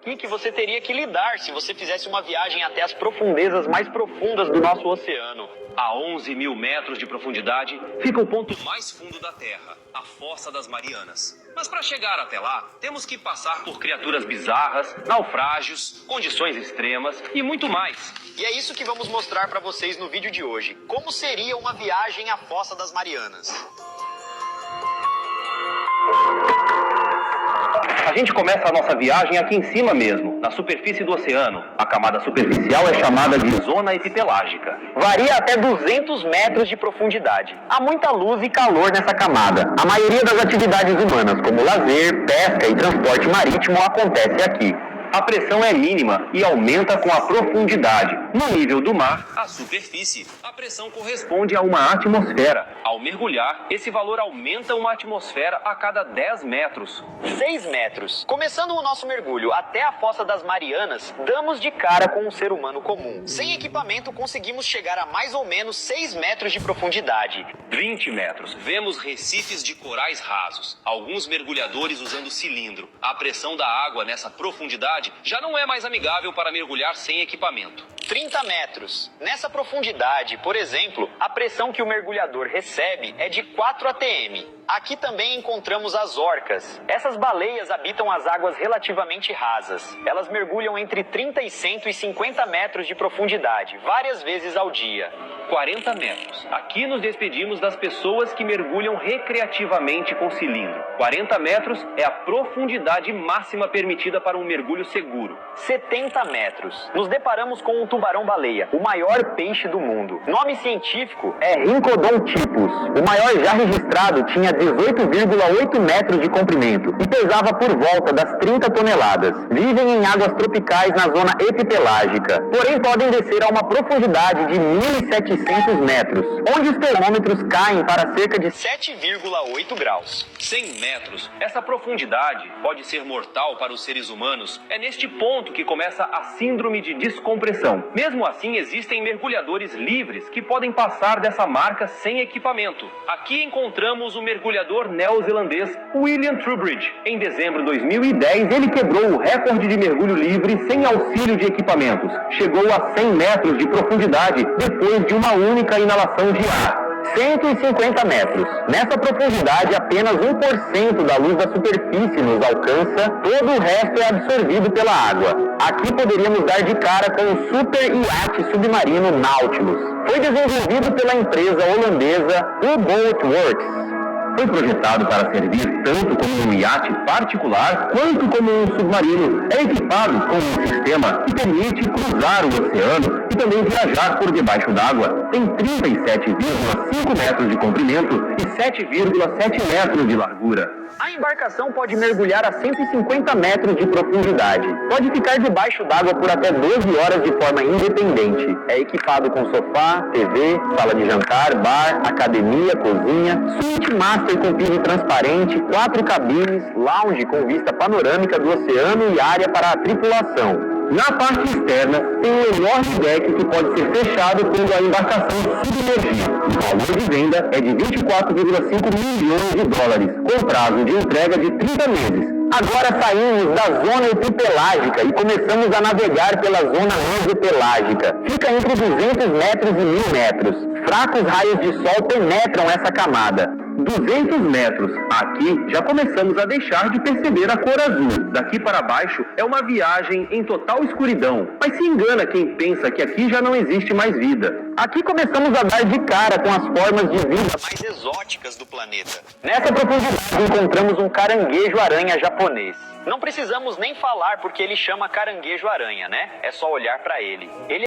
que você teria que lidar se você fizesse uma viagem até as profundezas mais profundas do nosso oceano. A 11 mil metros de profundidade fica o ponto mais fundo da Terra, a Fossa das Marianas. Mas para chegar até lá, temos que passar por criaturas bizarras, naufrágios, condições extremas e muito mais. E é isso que vamos mostrar para vocês no vídeo de hoje. Como seria uma viagem à Fossa das Marianas? A gente começa a nossa viagem aqui em cima mesmo, na superfície do oceano. A camada superficial é chamada de zona epipelágica. Varia até 200 metros de profundidade. Há muita luz e calor nessa camada. A maioria das atividades humanas, como lazer, pesca e transporte marítimo, acontece aqui. A pressão é mínima e aumenta com a profundidade. No nível do mar, a superfície, a pressão corresponde a uma atmosfera. Ao mergulhar, esse valor aumenta uma atmosfera a cada 10 metros. 6 metros. Começando o nosso mergulho até a Fossa das Marianas, damos de cara com um ser humano comum. Sem equipamento, conseguimos chegar a mais ou menos 6 metros de profundidade. 20 metros. Vemos recifes de corais rasos. Alguns mergulhadores usando cilindro. A pressão da água nessa profundidade já não é mais amigável para mergulhar sem equipamento. 30 metros. Nessa profundidade, por exemplo, a pressão que o mergulhador recebe é de 4 atm. Aqui também encontramos as orcas. Essas baleias habitam as águas relativamente rasas. Elas mergulham entre 30 e 150 metros de profundidade, várias vezes ao dia. 40 metros. Aqui nos despedimos das pessoas que mergulham recreativamente com cilindro. 40 metros é a profundidade máxima permitida para um mergulho seguro. 70 metros. Nos deparamos com um tubarão-baleia, o maior peixe do mundo. Nome científico é Rhincodon-typus. O maior já registrado tinha 18,8 metros de comprimento e pesava por volta das 30 toneladas. Vivem em águas tropicais na zona epipelágica, porém podem descer a uma profundidade de 1.700 metros, onde os termômetros caem para cerca de 7,8 graus. 100 metros. Essa profundidade pode ser mortal para os seres humanos. É neste ponto que começa a síndrome de descompressão. Mesmo assim, existem mergulhadores livres que podem passar dessa marca sem equipamento. Aqui encontramos o mergulhador neozelandês William Trubridge. Em dezembro de 2010, ele quebrou o recorde de mergulho livre sem auxílio de equipamentos. Chegou a 100 metros de profundidade depois de uma única inalação de ar. 150 metros. Nessa profundidade, apenas 1% da luz da superfície nos alcança, todo o resto é absorvido pela água. Aqui poderíamos dar de cara com o super iate submarino Nautilus. Foi desenvolvido pela empresa holandesa U-Boat Works. Foi projetado para servir tanto como um iate particular quanto como um submarino. É equipado com um sistema que permite cruzar o oceano e também viajar por debaixo d'água. Tem 37,5 metros de comprimento e 7,7 metros de largura. A embarcação pode mergulhar a 150 metros de profundidade. Pode ficar debaixo d'água por até 12 horas de forma independente. É equipado com sofá, TV, sala de jantar, bar, academia, cozinha, suíte master com piso transparente, 4 cabines, lounge com vista panorâmica do oceano e área para a tripulação. Na parte externa, tem um enorme deck que pode ser fechado quando a embarcação submergir. O valor de venda é de 24,5 milhões de dólares, com prazo de entrega de 30 meses. Agora saímos da zona epipelágica e começamos a navegar pela zona mesopelágica. Fica entre 200 metros e 1.000 metros. Fracos raios de sol penetram essa camada. 200 metros. Aqui já começamos a deixar de perceber a cor azul. Daqui para baixo é uma viagem em total escuridão. Mas se engana quem pensa que aqui já não existe mais vida. Aqui começamos a dar de cara com as formas de vida mais exóticas do planeta. Nessa profundidade encontramos um caranguejo-aranha japonês. Não precisamos nem falar porque ele chama caranguejo-aranha, né? É só olhar para ele. Ele